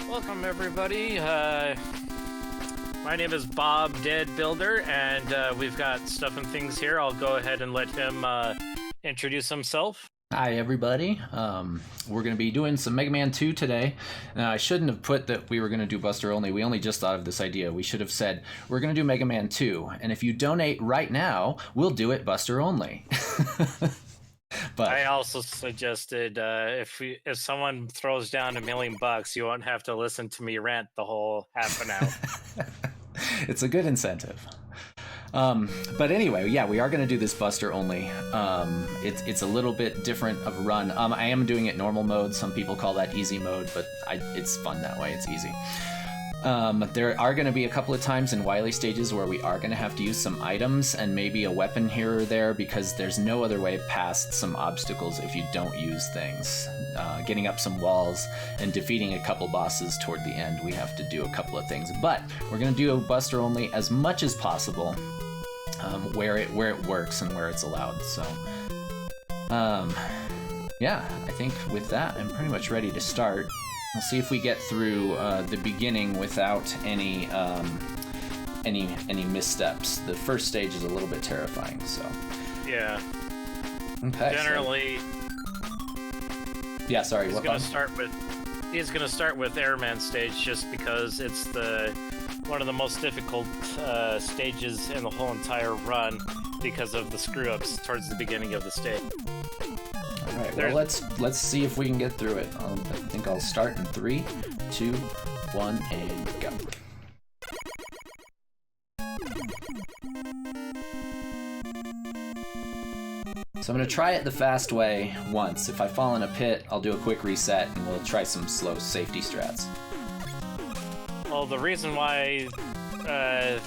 Welcome everybody. My name is Bob Dead Builder, and we've got StuffnThings here. I'll go ahead and let him introduce himself. Hi everybody. We're going to be doing some Mega Man 2 today. Now I shouldn't have put that we were going to do Buster only. We only just thought of this idea. We should have said we're going to do Mega Man 2, and if you donate right now, we'll do it Buster only. But I also suggested if someone throws down $1 million, you won't have to listen to me rant the whole half an hour. It's a good incentive. But anyway, yeah, we are going to do this Buster only. It's a little bit different of a run. I am doing it normal mode. Some people call that easy mode, but it's fun that way. It's easy. There are going to be a couple of times in Wily stages where we are going to have to use some items and maybe a weapon here or there, because there's no other way past some obstacles if you don't use things. Getting up some walls and defeating a couple bosses toward the end, we have to do a couple of things. But we're going to do a Buster only as much as possible, where it works and where it's allowed. So, yeah, I think with that, I'm pretty much ready to start. We'll see if we get through the beginning without any missteps. The first stage is a little bit terrifying, so. Yeah. Okay. Generally. Yeah. Sorry. He's gonna start with Airman stage just because it's one of the most difficult stages in the whole entire run because of the screw-ups towards the beginning of the stage. All right, well, let's see if we can get through it. I think I'll start in 3, 2, 1, and go. So I'm going to try it the fast way once. If I fall in a pit, I'll do a quick reset, and we'll try some slow safety strats. Well, the reason why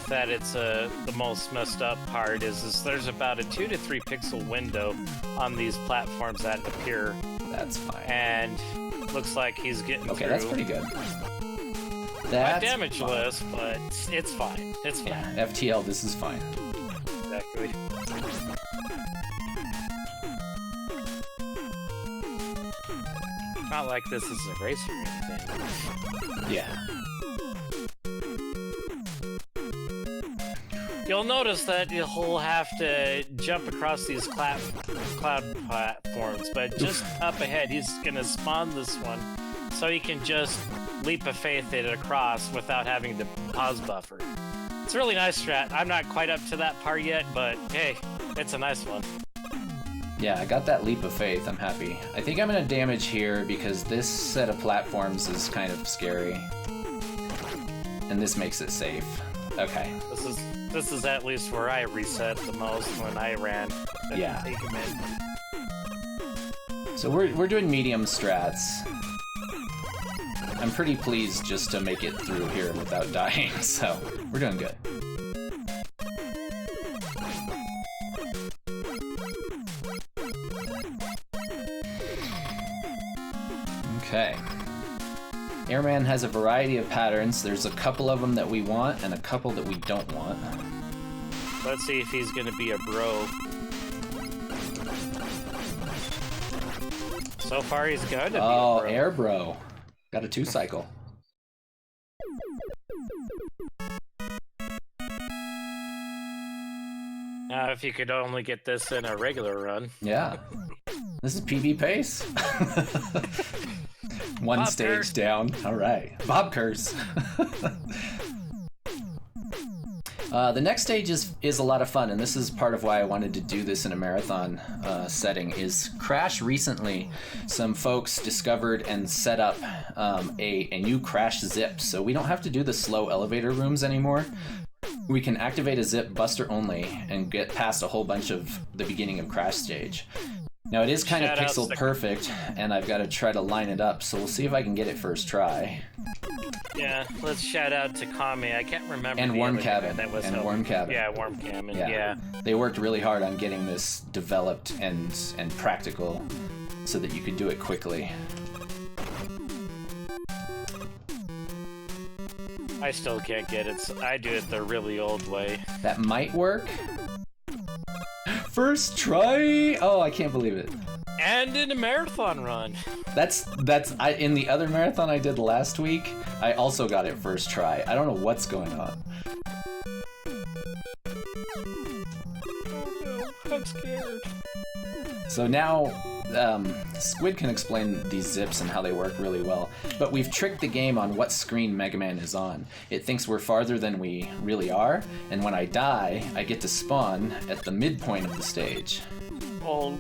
that it's the most messed up part is there's about a 2 to 3 pixel window on these platforms that appear. That's fine. And looks like he's getting through. Okay, that's pretty good. Not damageless, but it's fine. It's fine. Yeah, FTL, this is fine. Exactly. Not like this is a racer or anything. Yeah. You'll notice that you'll have to jump across these cloud platforms, but just up ahead, he's going to spawn this one, so he can just leap of faith it across without having to pause buffer. It's a really nice strat. I'm not quite up to that part yet, but hey, it's a nice one. Yeah, I got that leap of faith. I'm happy. I think I'm going to damage here because this set of platforms is kind of scary, and this makes it safe. Okay. This is at least where I reset the most when I ran. Yeah. Take him in. So we're doing medium strats. I'm pretty pleased just to make it through here without dying, so we're doing good. Okay. Airman has a variety of patterns. There's a couple of them that we want and a couple that we don't want. Let's see if he's gonna be a bro. So far he's gonna be a bro. Oh, air bro. Got a 2-cycle. Now if you could only get this in a regular run. Yeah. This is PB pace. One Bob stage curse. down. All right. Bob curse. The next stage is a lot of fun, and this is part of why I wanted to do this in a marathon setting, is Crash recently, some folks discovered and set up a new Crash zip, so we don't have to do the slow elevator rooms anymore. We can activate a zip Buster only and get past a whole bunch of the beginning of Crash stage. Now it is kind of pixel perfect, and I've got to try to line it up, so we'll see if I can get it first try. Yeah, let's shout out to Kami. I can't remember. And the Worm other Cabin. guy that was And helping. Worm Cabin. Yeah, Worm Cabin. Yeah. Yeah. They worked really hard on getting this developed and practical so that you could do it quickly. I still can't get it. So I do it the really old way. That might work. First try! Oh, I can't believe it. And in a marathon run. That's in the other marathon I did last week, I also got it first try. I don't know what's going on. Oh no, I'm scared. So now, Squid can explain these zips and how they work really well, but we've tricked the game on what screen Mega Man is on. It thinks we're farther than we really are, and when I die, I get to spawn at the midpoint of the stage. Well,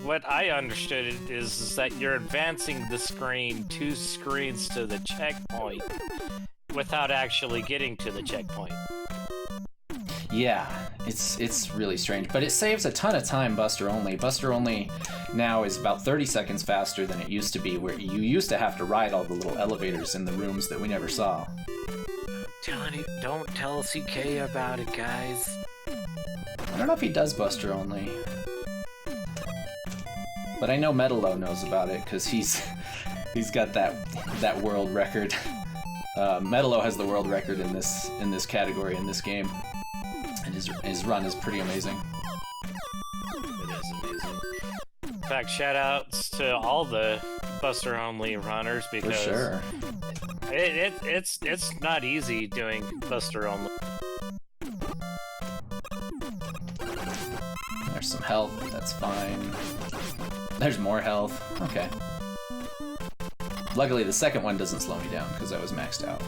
what I understood is that you're advancing the screen 2 screens to the checkpoint without actually getting to the checkpoint. Yeah, it's really strange, but it saves a ton of time Buster Only. Buster Only now is about 30 seconds faster than it used to be, where you used to have to ride all the little elevators in the rooms that we never saw. Don't tell CK about it, guys. I don't know if he does Buster Only. But I know Metalo knows about it, because he's got that world record. Metalo has the world record in this category, in this game. And his run is pretty amazing. It is amazing. In fact, shout-outs to all the Buster Only runners, because For sure. it's not easy doing Buster Only. There's some health, that's fine. There's more health. Okay. Luckily, the second one doesn't slow me down, because I was maxed out.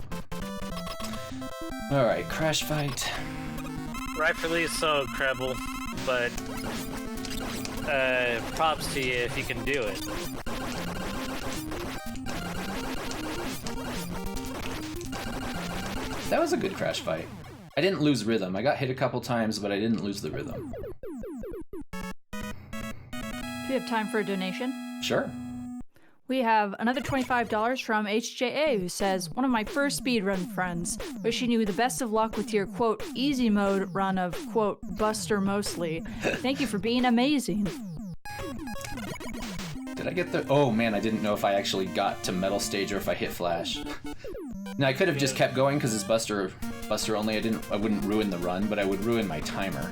Alright, crash fight. Rightfully so, Kreble, but props to you if you can do it. That was a good crash fight. I didn't lose rhythm. I got hit a couple times, but I didn't lose the rhythm. Do we have time for a donation? Sure. We have another $25 from HJA, who says, one of my first speedrun friends, wishing you the best of luck with your, quote, easy mode run of, quote, Buster mostly. Thank you for being amazing. Did I get the... Oh man, I didn't know if I actually got to Metal Stage or if I hit Flash. Now I could have just kept going because it's Buster Only. I wouldn't ruin the run, but I would ruin my timer.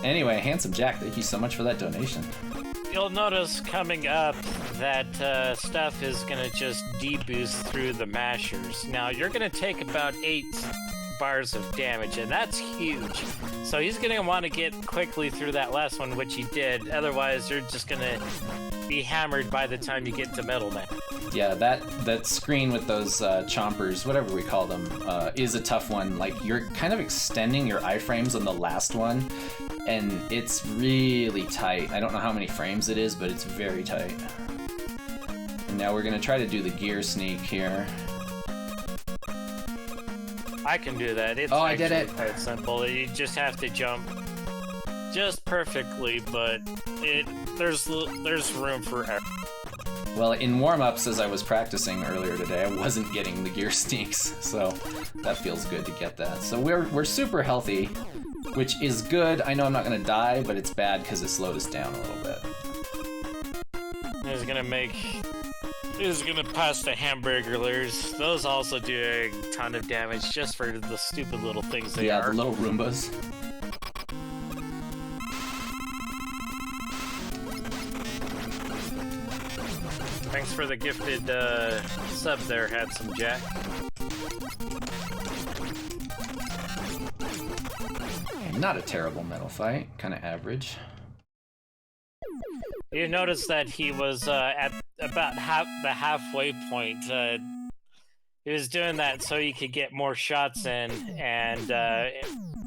Anyway, Handsome Jack, thank you so much for that donation. You'll notice coming up that stuff is gonna just deboost through the mashers. Now you're gonna take about 8 bars of damage, and that's huge. So he's gonna want to get quickly through that last one, which he did. Otherwise, you're just gonna be hammered by the time you get to Metal Man. Yeah, that screen with those chompers, whatever we call them, is a tough one. Like, you're kind of extending your iframes on the last one, and it's really tight. I don't know how many frames it is, but it's very tight. And now we're gonna try to do the gear sneak here. I can do that. It's I did it. Quite simple. You just have to jump just perfectly, but there's room for error. Well, in warm-ups, as I was practicing earlier today, I wasn't getting the gear sneaks, so that feels good to get that. So we're super healthy, which is good. I know I'm not gonna die, but it's bad because it slowed us down a little bit. It's gonna pass the hamburglers. Those also do a ton of damage just for the stupid little things they are. Yeah, the little Roombas. Thanks for the gifted sub there, Handsome Jack. Not a terrible metal fight, kind of average. You notice that he was at about the halfway point. He was doing that so he could get more shots in, and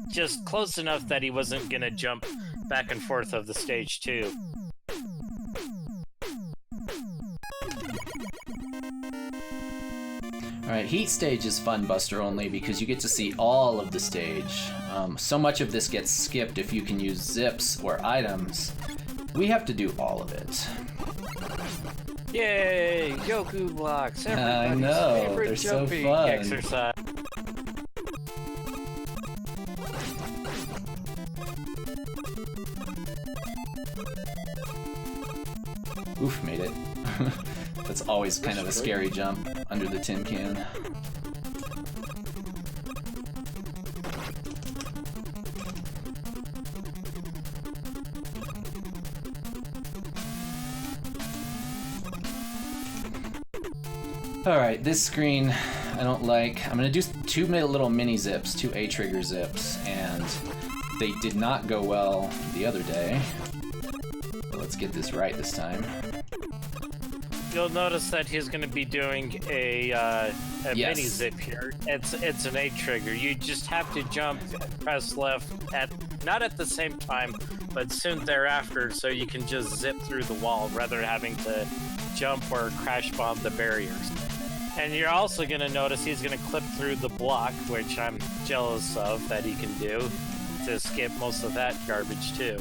just close enough that he wasn't gonna jump back and forth of the stage too. Alright, Heat Stage is fun, Buster Only, because you get to see all of the stage. So much of this gets skipped if you can use zips or items. We have to do all of it. Yay! Yoku blocks! I Everybody's know, favorite they're so jumping fun. exercise. Oof, made it. That's always kind of a scary jump under the tin can. Alright, this screen I don't like. I'm gonna do two little mini zips, two A-trigger zips, and they did not go well the other day. So let's get this right this time. You'll notice that he's going to be doing a Yes. mini zip here. It's an A-trigger. You just have to jump, press left, not at the same time, but soon thereafter, so you can just zip through the wall rather than having to jump or crash bomb the barriers. And you're also going to notice he's going to clip through the block, which I'm jealous of that he can do, to skip most of that garbage too.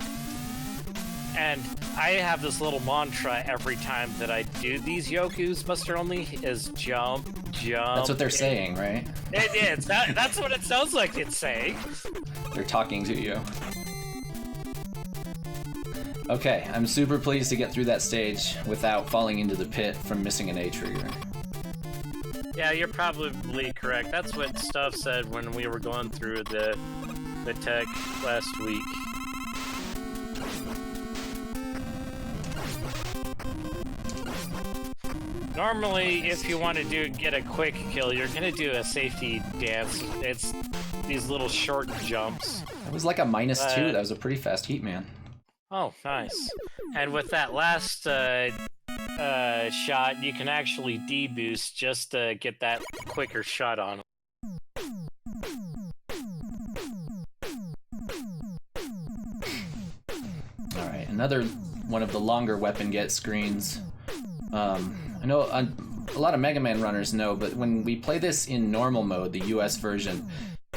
And I have this little mantra every time that I do these Yoku's Buster Only is jump, jump. That's what they're saying, right? It is. That's what it sounds like it's saying. They're talking to you. Okay, I'm super pleased to get through that stage without falling into the pit from missing an A-trigger. Yeah, you're probably correct. That's what Stuff said when we were going through the tech last week. Normally, if you want to get a quick kill, you're gonna do a safety dance. It's these little short jumps. It was like a -2. That was a pretty fast heat, man. Oh, nice. And with that last shot, you can actually deboost just to get that quicker shot on him. Alright, another one of the longer weapon get screens. I know a lot of Mega Man runners know, but when we play this in normal mode, the US version,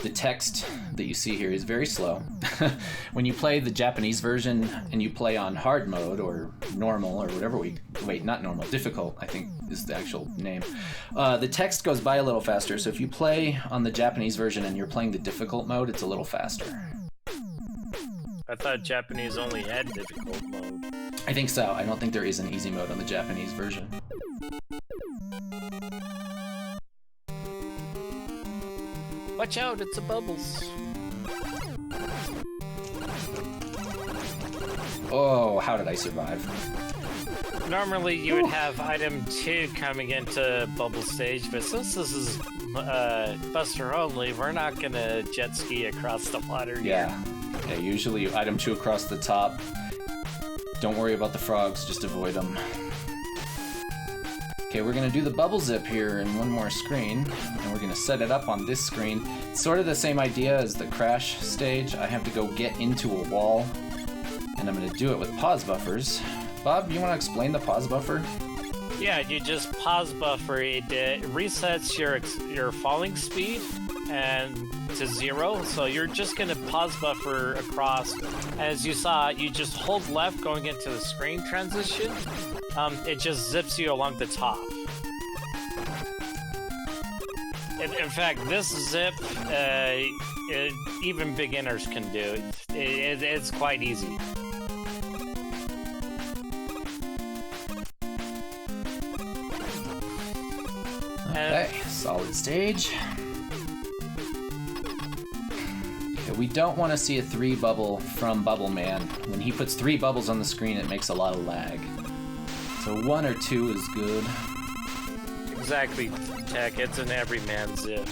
the text that you see here is very slow. When you play the Japanese version and you play on hard mode or normal or whatever not normal, difficult I think is the actual name, the text goes by a little faster. So if you play on the Japanese version and you're playing the difficult mode, it's a little faster. I thought Japanese only had difficult mode. I think so. I don't think there is an easy mode on the Japanese version. Watch out, it's a bubbles. Oh, how did I survive? Normally you would have item 2 coming into bubble stage, but since this is Buster Only, we're not gonna jet ski across the water here. Yeah, usually item 2 across the top. Don't worry about the frogs, just avoid them. Okay, we're gonna do the bubble zip here in one more screen, and we're gonna set it up on this screen. It's sort of the same idea as the crash stage. I have to go get into a wall, and I'm gonna do it with pause buffers. Bob, you wanna explain the pause buffer? Yeah, you just pause buffer. It resets your falling speed and to 0, so you're just gonna pause buffer across. As you saw, you just hold left going into the screen transition. It just zips you along the top. In fact, this zip, even beginners can do. It's quite easy. Okay, solid stage. Okay, we don't want to see a 3 bubble from Bubble Man. When he puts 3 bubbles on the screen, it makes a lot of lag. So 1 or 2 is good. Exactly, Tech. It's an everyman zip.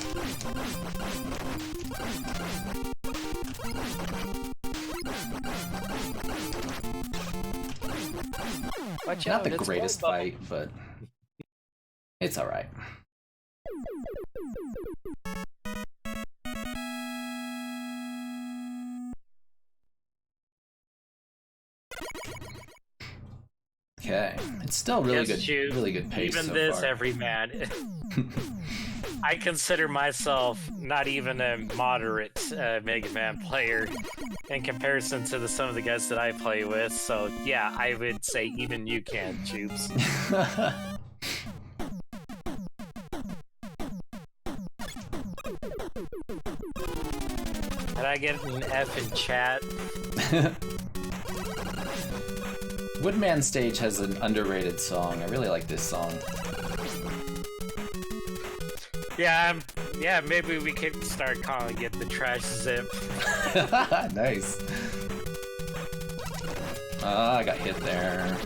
Watch Not out, the it's greatest one fight, but it's alright. Okay, it's still really Yes, good, really good pace Even so this far. everyman. I consider myself not even a moderate Mega Man player in comparison to some of the guys that I play with. So yeah, I would say even you can, Tubes. Did I get an F in chat? Woodman Stage has an underrated song. I really like this song. Yeah, maybe we could start calling it the trash zip. Nice. I got hit there.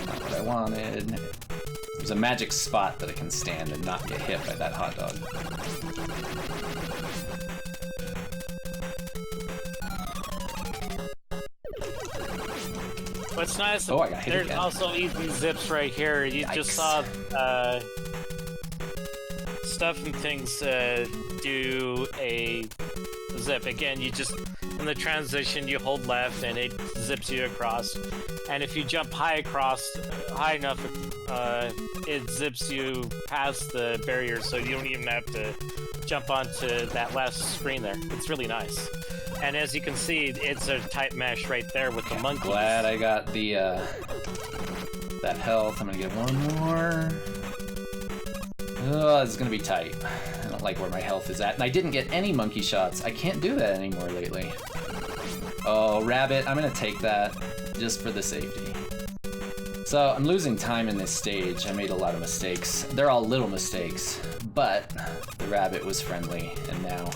Not what I wanted. There's a magic spot that I can stand and not get hit by that hot dog. What's nice, Oh, I got hit there's again. also easy zips right here. You just saw StuffnThings do a zip. Again, you just, in the transition, you hold left and it zips you across. And if you jump high enough, it zips you past the barrier, so you don't even have to jump onto that last screen there. It's really nice. And as you can see, it's a tight mesh right there with the monkeys. Glad I got the that health. I'm gonna get one more. Oh, this is gonna be tight. I don't like where my health is at. And I didn't get any monkey shots. I can't do that anymore lately. Oh, rabbit, I'm gonna take that just for the safety. So I'm losing time in this stage. I made a lot of mistakes. They're all little mistakes, but the rabbit was friendly, and now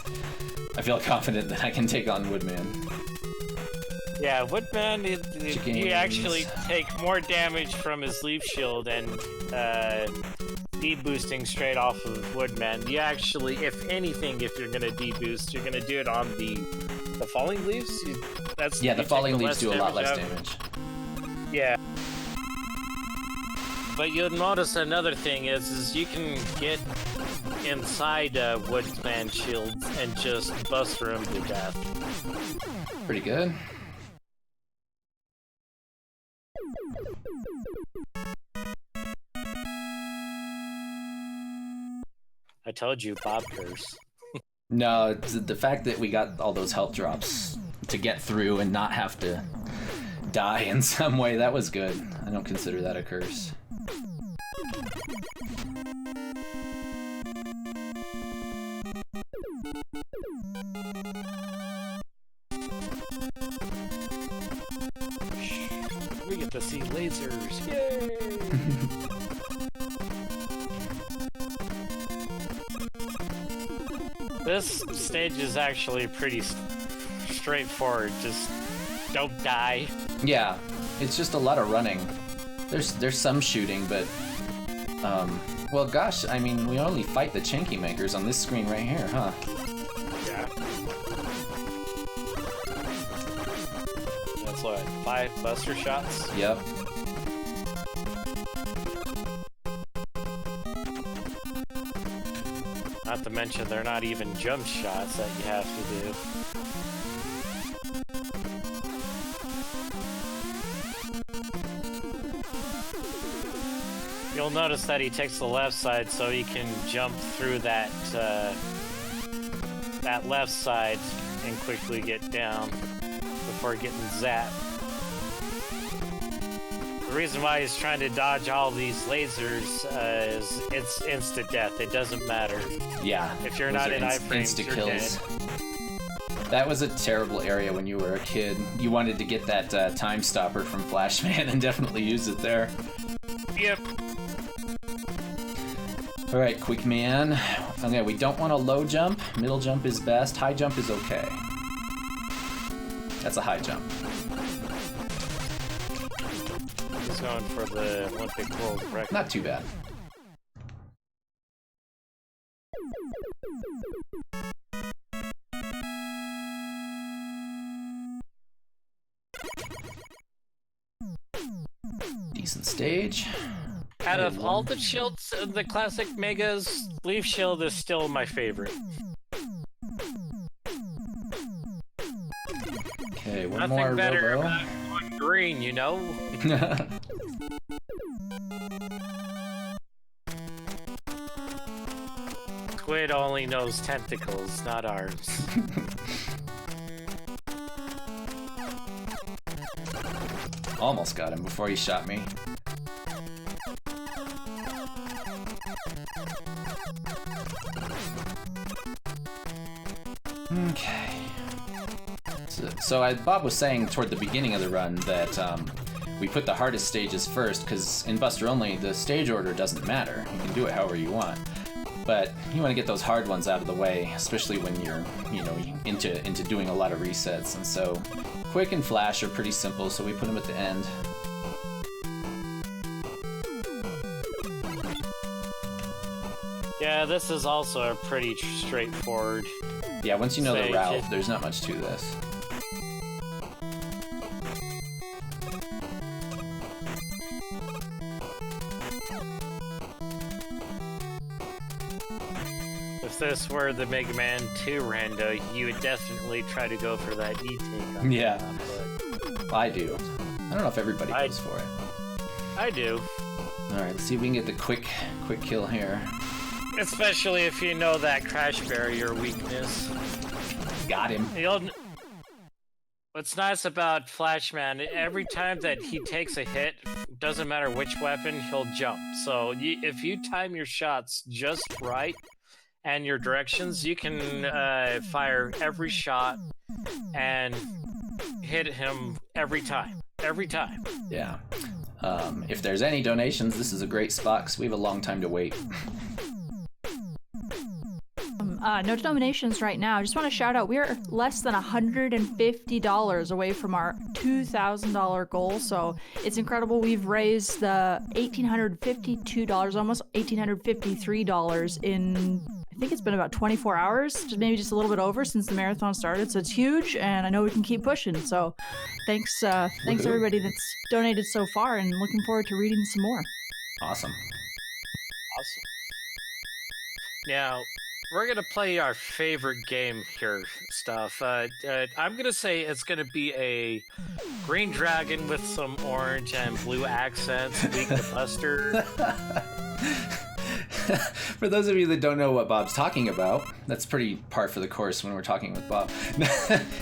I feel confident that I can take on Woodman. Yeah, Woodman, you actually take more damage from his leaf shield and deboosting straight off of Woodman. You actually, if anything, if you're gonna deboost, you're gonna do it on the falling leaves. The falling leaves do a lot less damage. Yeah. But you'll notice another thing is you can get inside Woodman shields and just buster him to death. Pretty good. I told you, Bob curse. No, it's the fact that we got all those health drops to get through and not have to die in some way, that was good. I don't consider that a curse. We get to see lasers. Yay! This stage is actually pretty straightforward. Just don't die. Yeah, it's just a lot of running. There's some shooting, but well, gosh, I mean, we only fight the Chinky Makers on this screen right here, huh? Yeah. That's what, 5 buster shots? Yep. Not to mention, they're not even jump shots that you have to do. You'll notice that he takes the left side so he can jump through that that left side and quickly get down before getting zapped. The reason why he's trying to dodge all these lasers is it's instant death. It doesn't matter. Yeah. If you're not in iframes, insta you're kills. dead. That was a terrible area when you were a kid. You wanted to get that time stopper from Flashman and definitely use it there. Yep. Alright, Quick Man. Okay, we don't want a low jump. Middle jump is best. High jump is okay. That's a high jump. He's going for the Olympic world record. Not too bad. Decent stage. Out of all the shields, the classic Megas, Leaf Shield is still my favorite. Okay, one Nothing more better Robo. about going green, you know? Squid only knows tentacles, not ours. Almost got him before he shot me. Okay. So Bob was saying toward the beginning of the run that we put the hardest stages first because in Buster Only the stage order doesn't matter. You can do it however you want. But you want to get those hard ones out of the way, especially when you're, you know, into doing a lot of resets. And so Quick and Flash are pretty simple, so we put them at the end. Yeah, this is also a pretty straightforward. Yeah, once you know the stage. route, there's not much to this. If this were the Mega Man 2 rando, you would definitely try to go for that E-take. Yeah. But I do. I don't know if everybody goes for it. I do. Alright, let's see if we can get the quick kill here. Especially if you know that crash barrier weakness. Got him. What's nice about Flashman, every time that he takes a hit, doesn't matter which weapon, he'll jump. So if you time your shots just right, and your directions, you can fire every shot and hit him every time. Every time. Yeah. If there's any donations, this is a great spot because we have a long time to wait. No donations right now. I just want to shout out, we're less than $150 away from our $2,000 goal, so it's incredible. We've raised the $1,852, almost $1,853 in, I think it's been about 24 hours, just a little bit over since the marathon started, so it's huge, and I know we can keep pushing, so thanks everybody that's donated so far, and looking forward to reading some more. Awesome. Now, we're gonna play our favorite game here, Stuff. I'm gonna say it's gonna be a green dragon with some orange and blue accents, weak to Buster. For those of you that don't know what Bob's talking about, that's pretty par for the course when we're talking with Bob.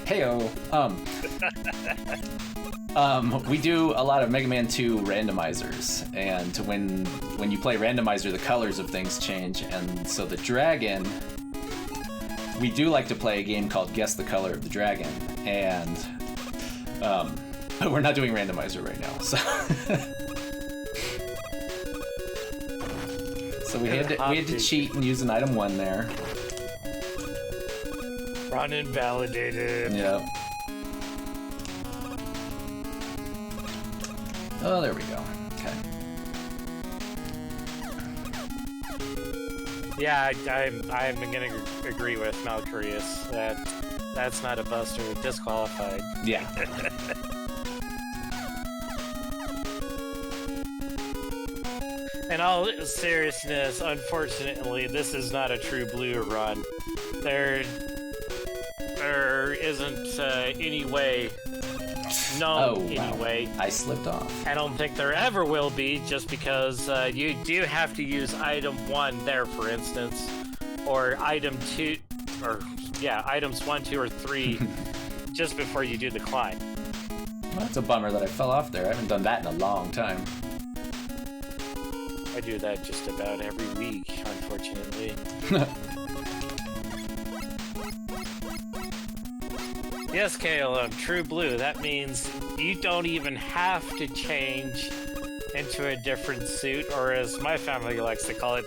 Heyo. We do a lot of Mega Man 2 randomizers, and when you play randomizer, the colors of things change, and so the dragon, we do like to play a game called Guess the Color of the Dragon, and but we're not doing randomizer right now, so so we had to cheat and use an item 1 there. Run invalidated. Yep. Oh, there we go. Okay. Yeah, I'm gonna agree with Malcurious that that's not a Buster, disqualified. Yeah. In all seriousness, unfortunately, this is not a true blue run. There isn't any way, anyway. I slipped off. I don't think there ever will be, just because you do have to use item 1 there, for instance, or item 2, or yeah, items 1, 2, or 3, just before you do the climb. Well, that's a bummer that I fell off there. I haven't done that in a long time. I do that just about every week, unfortunately. Yes, KLM, true blue. That means you don't even have to change into a different suit, or as my family likes to call it,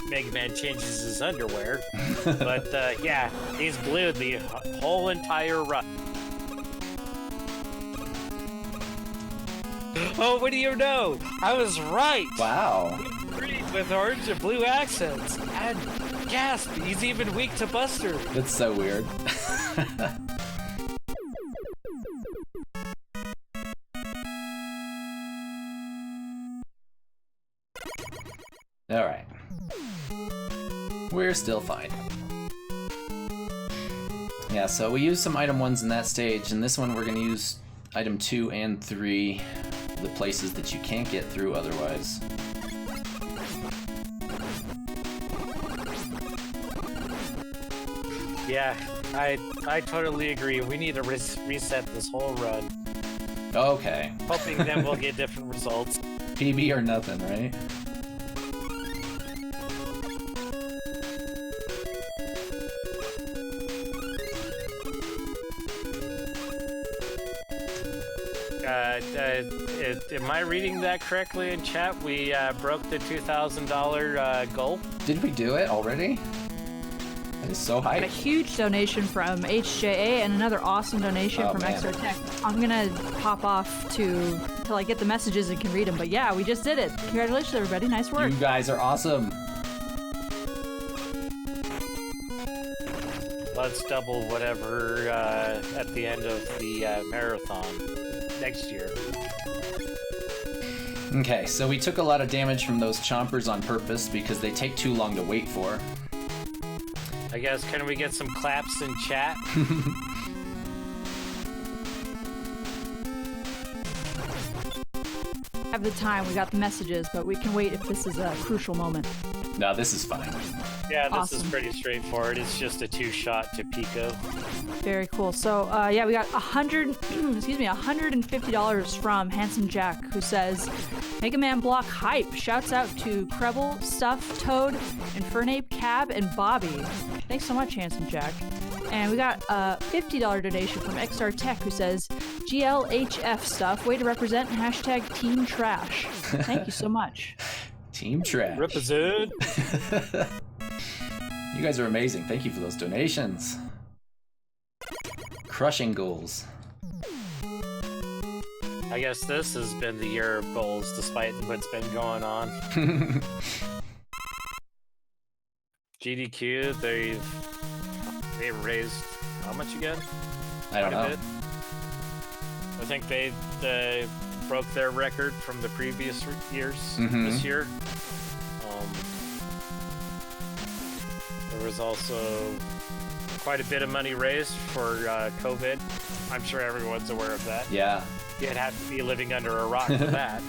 Mega Man changes his underwear. But yeah, he's blue the whole entire run. Oh, what do you know? I was right! Wow. Green with orange and blue accents. And gasp, he's even weak to Buster. That's so weird. Alright. We're still fine. Yeah, so we used some item 1s in that stage, and this one we're gonna use item 2 and 3, the places that you can't get through otherwise. Yeah, I totally agree. We need to reset this whole run. Okay. Hoping then we'll get different results. PB or nothing, right? Am I reading that correctly in chat? We broke the $2,000 goal. Did we do it already? That is so hype. A huge donation from HJA and another awesome donation from XR Tech. I'm gonna pop off till I get the messages and can read them. But yeah, we just did it. Congratulations, everybody. Nice work. You guys are awesome. let's double whatever at the end of the marathon next year. Okay, so we took a lot of damage from those chompers on purpose because they take too long to wait for. I guess, can we get some claps in chat? Have the time, we got the messages, but we can wait if this is a crucial moment. No, this is fine. Yeah, this Awesome. is pretty straightforward. It's just a 2-shot to Pico. Very cool. So, yeah, we got $150 from Handsome Jack, who says, Mega Man Block hype. Shouts out to Krebel, Stuff, Toad, Infernape, Cab, and Bobby. Thanks so much, Handsome Jack. And we got a $50 donation from XR Tech, who says, GLHF stuff, way to represent hashtag Team Trash. Thank you so much. Team Trash. Represent. You guys are amazing. Thank you for those donations. Crushing goals. I guess this has been the year of goals, despite what's been going on. GDQ, they've raised how much again? I don't know. Quite a bit. I think they broke their record from the previous years this year. There was also quite a bit of money raised for COVID. I'm sure everyone's aware of that. Yeah. You'd have to be living under a rock for that.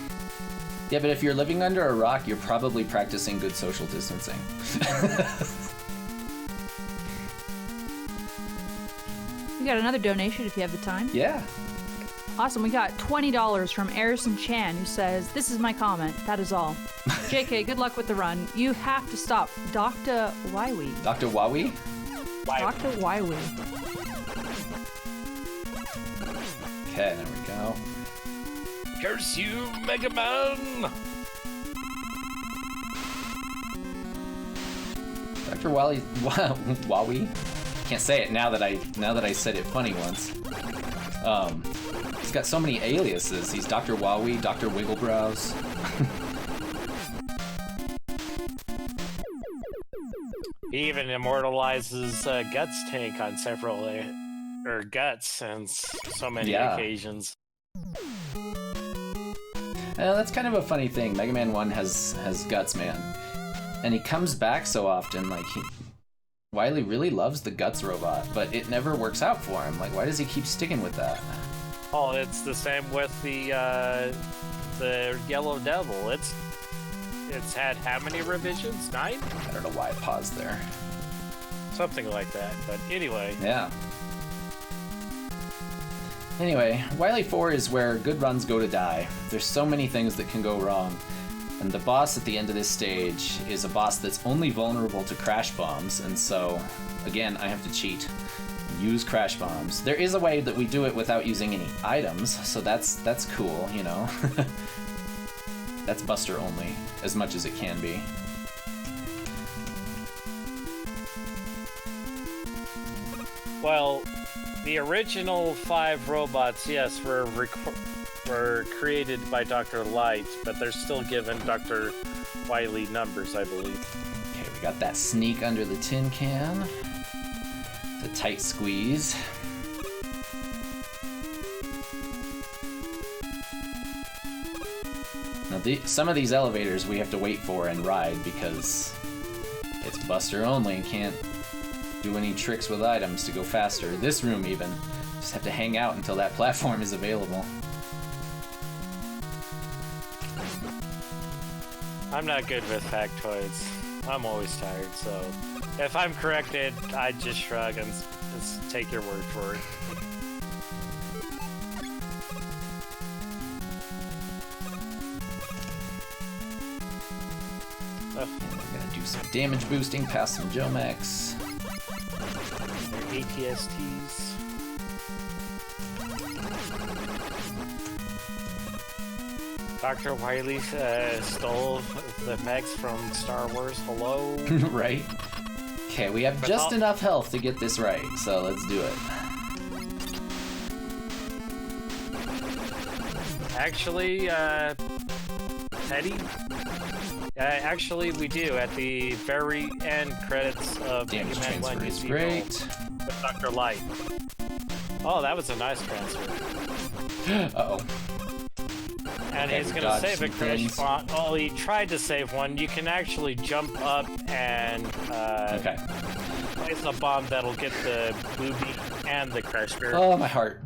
Yeah, but if you're living under a rock, you're probably practicing good social distancing. We got another donation if you have the time. Yeah. Awesome. We got $20 from Arison Chan, who says, This is my comment. That is all. JK, good luck with the run. You have to stop. Dr. Waiwi. Dr. Wawi? Dr. Waiwi. Okay, there we go. Curse you, Mega Man! Dr. Wawi? Can't say it now that I said it funny once. He's got so many aliases. He's Dr. Wawi, Dr. Wigglebrows. He even immortalizes Guts Tank on several Guts on so many occasions. That's kind of a funny thing. Mega Man 1 has Guts Man. And he comes back so often, like Wily really loves the Guts robot, but it never works out for him. Like, why does he keep sticking with that? Oh, it's the same with the Yellow Devil. It's had how many revisions? 9? I don't know why I paused there. Something like that. But anyway. Yeah. Anyway, Wily 4 is where good runs go to die. There's so many things that can go wrong. And the boss at the end of this stage is a boss that's only vulnerable to crash bombs, and so, again, I have to cheat. Use crash bombs. There is a way that we do it without using any items, so that's cool, you know? That's Buster only, as much as it can be. Well, the original 5 robots, yes, were created by Dr. Light, but they're still given Dr. Wily numbers, I believe. Okay, we got that sneak under the tin can. The tight squeeze. Now, some of these elevators we have to wait for and ride because it's Buster only and can't do any tricks with items to go faster. This room even. Just have to hang out until that platform is available. I'm not good with factoids. I'm always tired, so if I'm corrected, I just shrug and just take your word for it. I'm gonna do some damage boosting past some Jomax. ATSTs. Dr. Wily stole the mechs from Star Wars. Hello? Right? Okay, we have just enough health to get this right, so let's do it. Actually, Teddy, Actually, we do. At the very end credits of Damage Mega Man 1, transfer you is see great. with Dr. Light. Oh, that was a nice transfer. Uh-oh. And Okay, he's we going to dodged save a some crash things. bomb. Oh, he tried to save one. You can actually jump up and Okay. place a bomb that'll get the booby and the crash bear. Oh, my heart.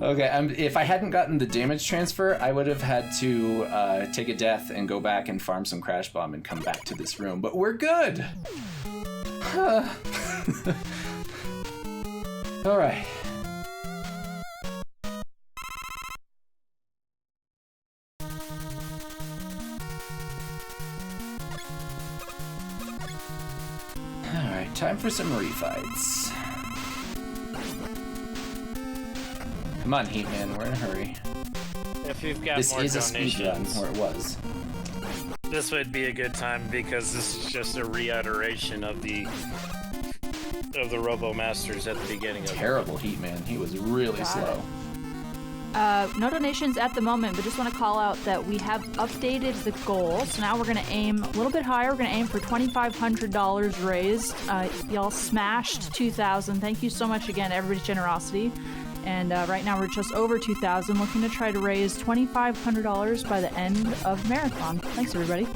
Okay, if I hadn't gotten the damage transfer, I would have had to take a death and go back and farm some crash bomb and come back to this room. But we're good. All right. All right, time for some refights. Come on, Heatman, we're in a hurry. If you've got This more is a speed run, donations, or it was. this would be a good time because this is just a reiteration of the Robo Masters at the beginning of Terrible Heatman. He was really Got slow. No donations at the moment, but just want to call out that we have updated the goal. So now we're going to aim a little bit higher. We're going to aim for $2,500 raised. Y'all smashed 2,000. Thank you so much again, everybody's generosity. And right now we're just over 2,000, looking to try to raise $2,500 by the end of Marathon. Thanks, everybody.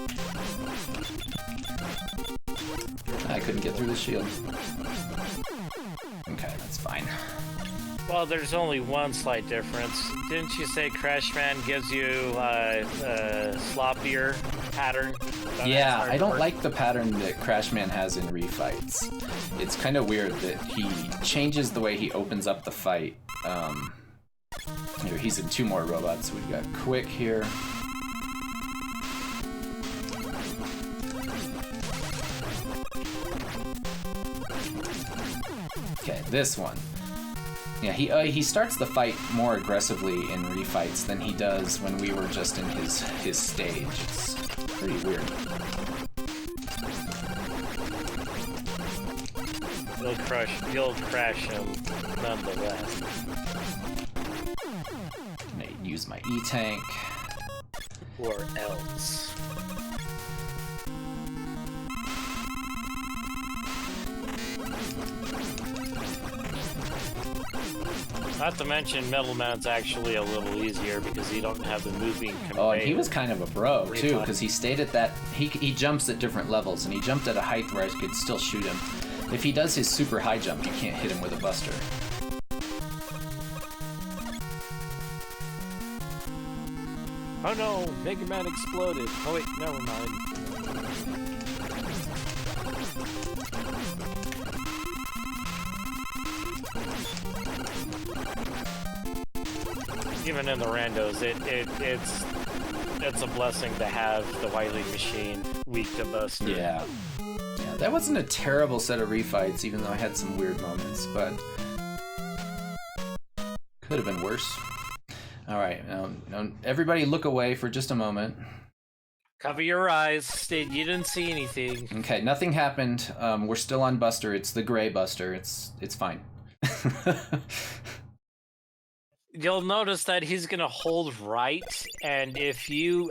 I couldn't get through the shield. Okay, that's fine. Well, there's only one slight difference. Didn't you say Crash Man gives you a sloppier pattern? Yeah, I don't like the pattern that Crashman has in refights. It's kind of weird that he changes the way he opens up the fight. Here, he's in two more robots. We've got Quick here. Okay, this one. Yeah, he starts the fight more aggressively in refights than he does when we were just in his stage. It's pretty weird. You'll crash him nonetheless. I'm gonna use my E-Tank. Or else. Not to mention, Metal Man's actually a little easier because you don't have the moving conveyor. Oh, and he was kind of a bro, too, because he stayed at that... He jumps at different levels, and he jumped at a height where I could still shoot him. If he does his super high jump, you can't hit him with a buster. Oh no, Mega Man exploded. Oh wait, never mind. Even in the randos, it's a blessing to have the Wily machine weak to Buster. Yeah. Yeah, that wasn't a terrible set of refights, even though I had some weird moments, but could have been worse. All right, everybody look away for just a moment. Cover your eyes. You didn't see anything. Okay, nothing happened. We're still on Buster. It's the gray Buster. It's fine. You'll notice that he's gonna hold right, and if you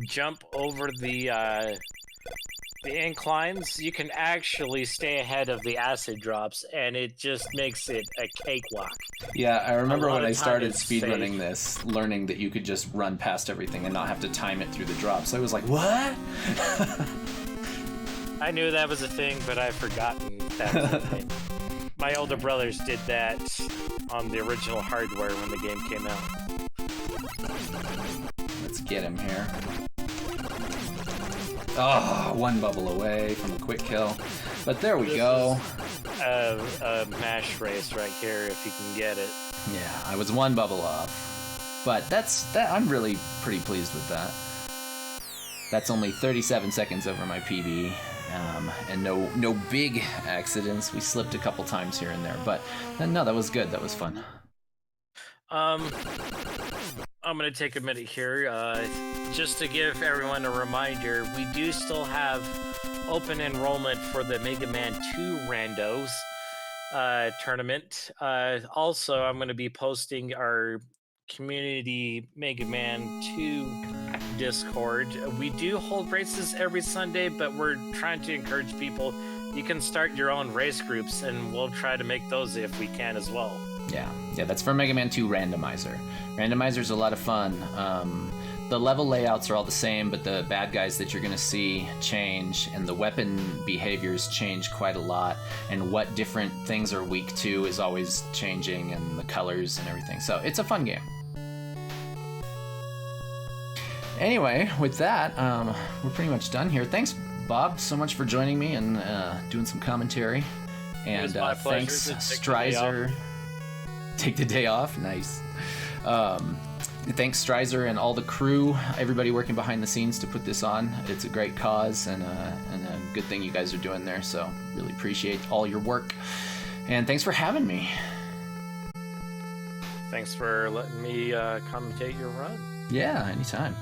jump over the inclines, you can actually stay ahead of the acid drops, and it just makes it a cakewalk. Yeah, I remember when I started it's speedrunning this, learning that you could just run past everything and not have to time it through the drops. I was like, what? I knew that was a thing, but I've forgotten that was a thing. My older brothers did that on the original hardware when the game came out. Let's get him here. Oh, one bubble away from a quick kill. But there we go. A mash race right here, if you can get it. Yeah, I was one bubble off. But I'm really pretty pleased with that. That's only 37 seconds over my PB. And no big accidents. We slipped a couple times here and there, but no, that was good. That was fun. I'm gonna take a minute here, just to give everyone a reminder. We do still have open enrollment for the Mega Man 2 Randos tournament. Also, I'm gonna be posting our community Mega Man 2 Slack Discord. We do hold races every Sunday, but we're trying to encourage people. You can start your own race groups, and we'll try to make those if we can as well. Yeah, that's for Mega Man 2 Randomizer. Randomizer's a lot of fun. The level layouts are all the same, but the bad guys that you're going to see change, and the weapon behaviors change quite a lot, and what different things are weak to is always changing, and the colors and everything. So it's a fun game. Anyway, with that, we're pretty much done here. Thanks, Bob, so much for joining me and doing some commentary. And thanks, Strizer. Take the day off. Nice. Thanks, Strizer, and all the crew, everybody working behind the scenes to put this on. It's a great cause and a good thing you guys are doing there, so really appreciate all your work. And thanks for having me. Thanks for letting me commentate your run. Yeah, anytime.